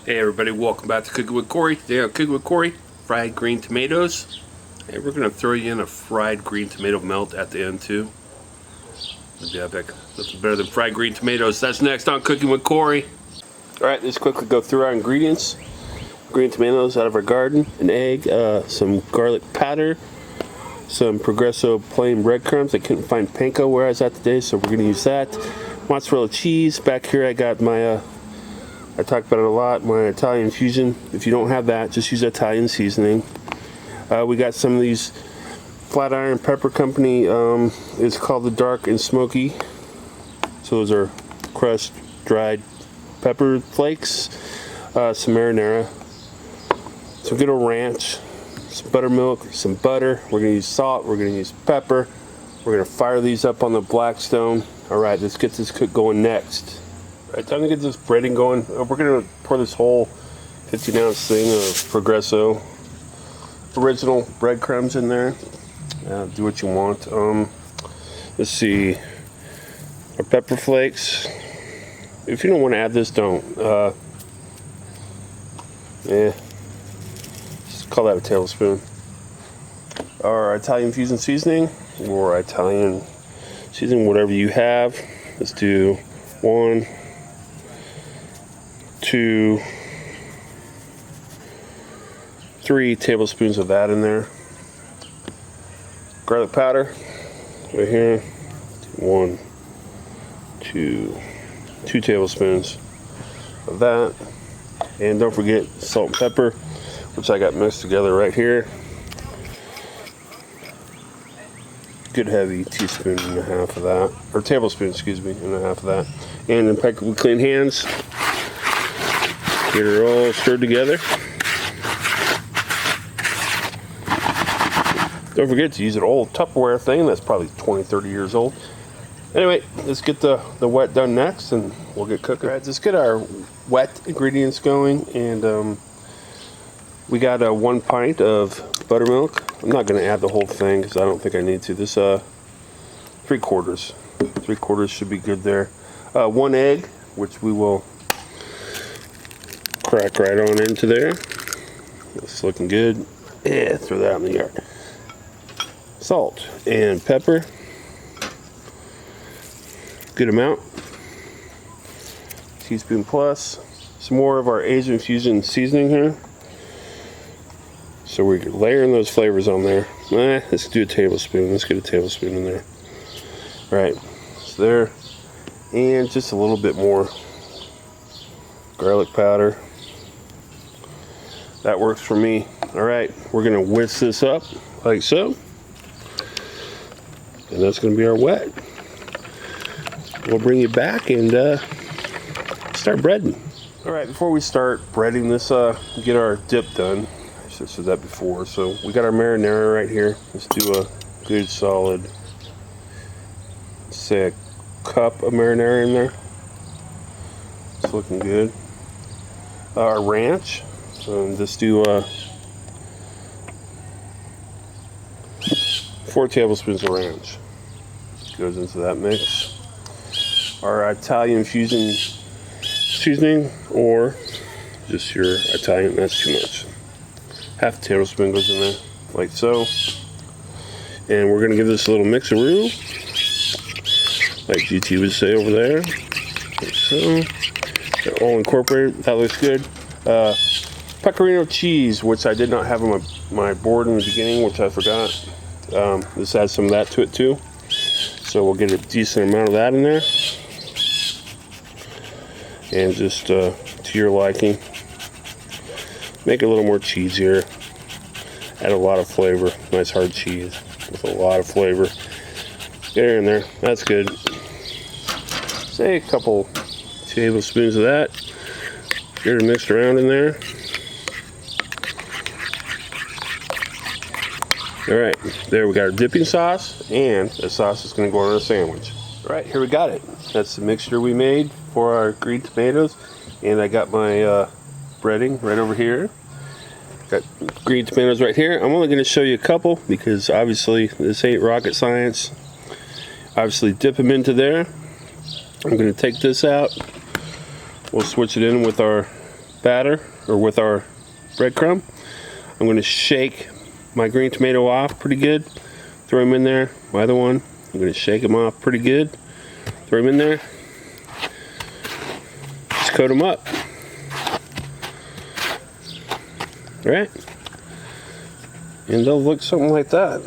Hey everybody, welcome back to Cooking with Corey. Today on Cooking with Corey, fried green tomatoes. And we're going to throw you in a fried green tomato melt at the end too. Yeah, nothing better than fried green tomatoes. That's next on Cooking with Corey. Alright, let's quickly go through our ingredients. Green tomatoes out of our garden, an egg, some garlic powder, some Progresso plain breadcrumbs. I couldn't find panko where I was at today, so we're going to use that. Mozzarella cheese. Back here I got my I talk about it a lot, my Italian fusion. If you don't have that, just use Italian seasoning. We got some of these Flatiron Pepper Company. It's called the Dark and Smoky. So those are crushed, dried pepper flakes. Some marinara. Some good old ranch. Some buttermilk, some butter. We're going to use salt. We're going to use pepper. We're going to fire these up on the Blackstone. Alright, let's get this cook going next. Alright, time to get this breading going. We're going to pour this whole 15-ounce thing of Progresso original breadcrumbs in there. Do what you want. Let's see. Our pepper flakes. If you don't want to add this, don't. Just call that a tablespoon. Our Italian fusion seasoning, or Italian seasoning, whatever you have. Let's do 1, 2, 3 tablespoons of that in there. Garlic powder right here. 1, 2 tablespoons of that. And don't forget salt and pepper, which I got mixed together right here. Good heavy teaspoon and a half of that, or tablespoon, excuse me, and a half of that. And impeccably clean hands. Get it all stirred together. Don't forget to use an old Tupperware thing that's probably 20-30 years old. Anyway, let's get the wet done next and we'll get cooking. All right, let's get our wet ingredients going. And we got 1 pint of buttermilk. I'm not going to add the whole thing because I don't think I need to. This 3/4. 3/4 should be good there. 1 egg, which we will crack right on into there. It's looking good. Yeah, throw that in the yard. Salt and pepper. Good amount. Teaspoon plus. Some more of our Asian fusion seasoning here. So we're layering those flavors on there. Let's do a tablespoon. Let's get a tablespoon in there. All right, it's there. And just a little bit more garlic powder. That works for me. All right, we're gonna whisk this up like so. And that's gonna be our wet. We'll bring you back and start breading. All right, before we start breading this, get our dip done. I should have said that before. So we got our marinara right here. Let's do a good solid, say a cup of marinara in there. It's looking good. Our ranch. So just do 4 tablespoons of ranch. Goes into that mix. Our Italian fusion seasoning, or just your Italian, that's too much. Half a tablespoon goes in there, like so. And we're gonna give this a little mix-a-roo, like GT would say over there, like so. They're all incorporated, that looks good. Pecorino cheese, which I did not have on my board in the beginning, which I forgot. This adds some of that to it too. So we'll get a decent amount of that in there. And just to your liking. Make it a little more cheesier. Add a lot of flavor. Nice hard cheese with a lot of flavor. Get her in there. That's good. Say a couple tablespoons of that. Get her mixed around in there. Alright, there we got our dipping sauce, and the sauce is going to go on our sandwich. Alright, here we got it. That's the mixture we made for our green tomatoes, and I got my breading right over here. Got green tomatoes right here. I'm only going to show you a couple because obviously this ain't rocket science. Obviously dip them into there. I'm going to take this out. We'll switch it in with our batter, or with our breadcrumb. I'm going to shake my green tomato off pretty good. Throw him in there. My other one, I'm going to shake him off pretty good. Throw him in there. Just coat them up. Alright? And they'll look something like that.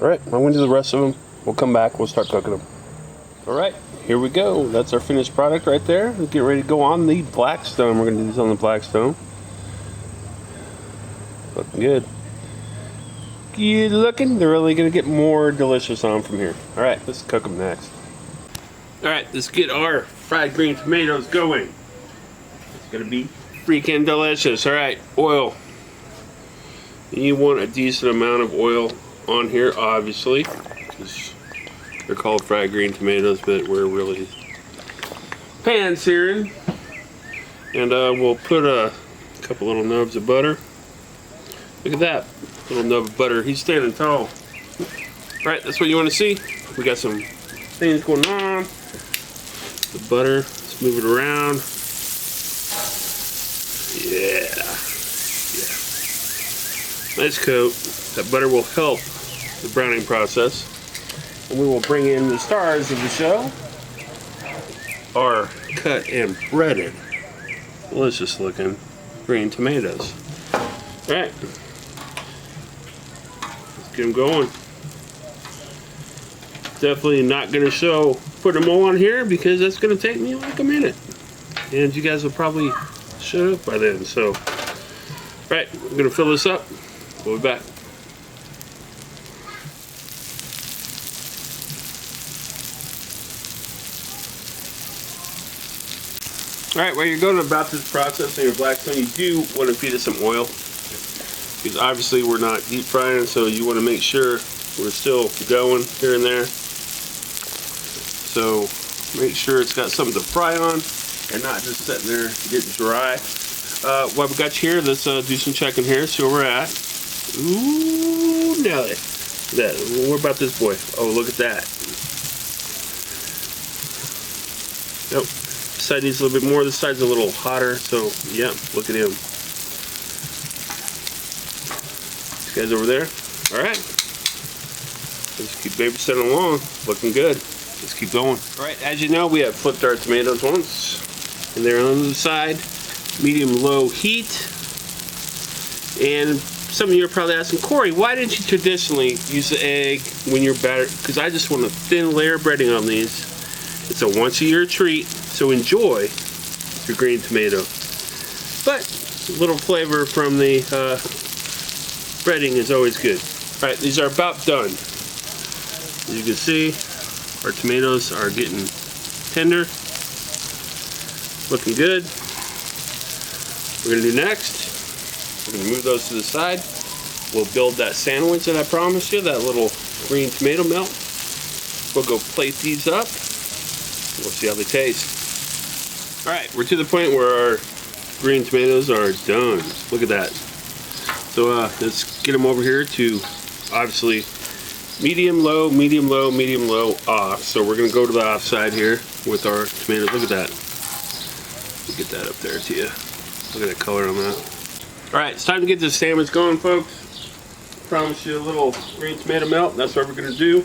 Alright, I'm going to do the rest of them. We'll come back, we'll start cooking them. Alright, here we go. That's our finished product right there. Let's get ready to go on the Blackstone. We're going to do this on the Blackstone. Looking good. Good looking. They're really going to get more delicious on from here. Alright, let's cook them next. Alright, let's get our fried green tomatoes going. It's going to be freaking delicious. Alright, oil. You want a decent amount of oil on here, obviously. They're called fried green tomatoes, but we're really pan-searing. And we'll put a couple little nubs of butter. Look at that little nub of butter. He's standing tall. Right, that's what you want to see. We got some things going on. The butter, let's move it around. Yeah. Nice coat. That butter will help the browning process. And we will bring in the stars of the show. Our cut and breaded, delicious looking green tomatoes. Alright. Let's get them going. Definitely not going to show putting them all on here because that's going to take me like a minute. And you guys will probably shut up by then. So, right, I'm going to fill this up. We'll be back. Alright, while you're going about this process in your Blackstone, you do want to feed it some oil. Because obviously we're not deep frying, so you want to make sure we're still going here and there. So make sure it's got something to fry on and not just sitting there getting dry. While we got you here, let's do some checking here, see where we're at. Ooh, Nelly. What about this boy? Oh, look at that. Yep. This side needs a little bit more. This side's a little hotter, so yeah, look at him. This guy's over there. Alright. Let's keep babysitting along. Looking good. Let's keep going. Alright, as you know, we have flipped our tomatoes once. And they're on the side. Medium-low heat. And some of you are probably asking, Corey, why didn't you traditionally use the egg when you're batter? Because I just want a thin layer of breading on these. It's a once-a-year treat, so enjoy your green tomato. But a little flavor from the breading is always good. All right, these are about done. As you can see, our tomatoes are getting tender, looking good. We're gonna do next. We're going to move those to the side. We'll build that sandwich that I promised you, that little green tomato melt. We'll go plate these up. We'll see how they taste. Alright, we're to the point where our green tomatoes are done. Look at that. So let's get them over here to, obviously, medium, low, medium, low, medium, low, off. So we're going to go to the off side here with our tomatoes. Look at that. We'll get that up there to you. Look at that color on that. Alright, it's time to get this sandwich going, folks. Promise you a little green tomato melt, and that's what we're going to do.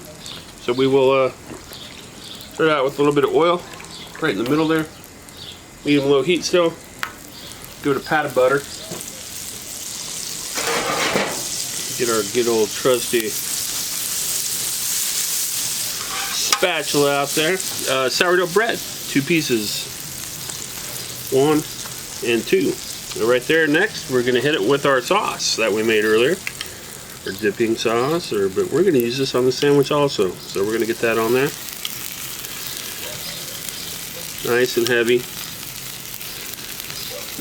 So we will start out with a little bit of oil, right in the middle there. Medium low heat still. Give it a pat of butter. Get our good old trusty spatula out there. Sourdough bread, 2 pieces. 1 and 2. So right there, next we're going to hit it with our sauce that we made earlier, our dipping sauce, but we're going to use this on the sandwich also. So we're going to get that on there. Nice and heavy.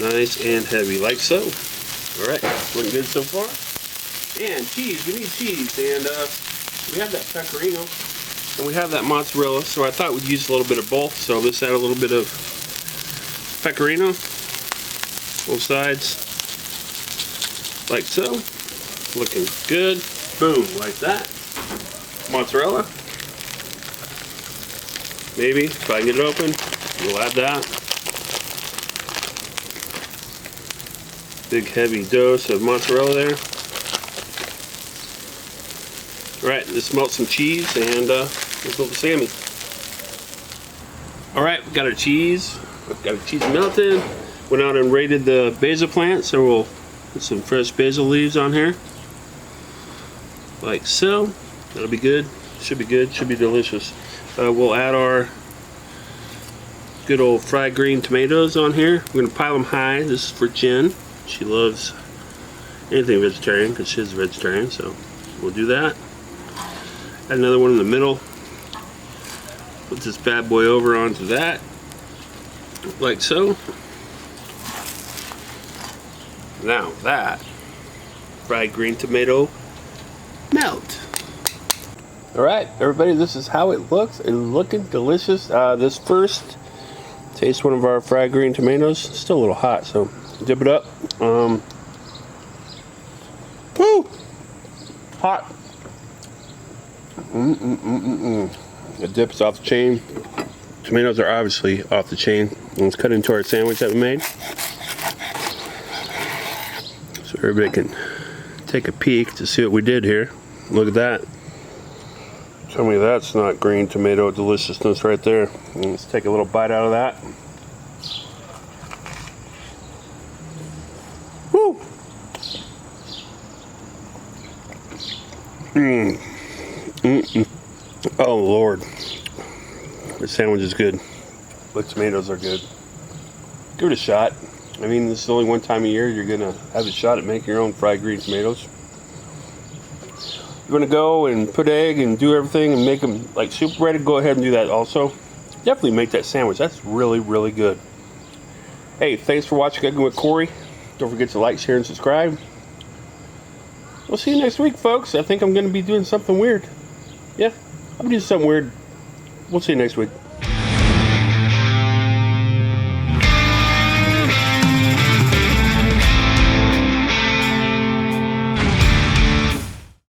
Nice and heavy, like so. Alright, looking good so far. And cheese, we need cheese, and we have that pecorino, and we have that mozzarella, so I thought we'd use a little bit of both. So let's add a little bit of pecorino. Both sides, like so. Looking good. Boom, like that. Mozzarella. Maybe, if I can get it open, we'll add that. Big heavy dose of mozzarella there. Alright, let's melt some cheese and let's build the Sammy. Alright, we got our cheese. We've got our cheese melted. Went out and raided the basil plant, so we'll put some fresh basil leaves on here. Like so. That'll be good. Should be good. Should be delicious. We'll add our good old fried green tomatoes on here. We're going to pile them high. This is for Jen. She loves anything vegetarian because she's a vegetarian, so we'll do that. Add another one in the middle. Put this bad boy over onto that. Like so. Now that fried green tomato melt. Alright, everybody, this is how it looks. It's looking delicious. This first, taste one of our fried green tomatoes. It's still a little hot, so dip it up. Woo! Hot. The dip's off the chain. Tomatoes are obviously off the chain. Let's cut into our sandwich that we made. So everybody can take a peek to see what we did here. Look at that. Tell me that's not green tomato deliciousness right there. Let's take a little bite out of that. Woo! Oh Lord. The sandwich is good. The tomatoes are good. Give it a shot. I mean, this is only one time a year you're gonna have a shot at making your own fried green tomatoes. You want to go and put egg and do everything and make them like super ready, go ahead and do that also. Definitely make that sandwich. That's really, really good. Hey, thanks for watching Cooking with Corey. Don't forget to like, share, and subscribe. We'll see you next week, folks. I think I'm going to be doing something weird. Yeah, I'm going to do something weird. We'll see you next week.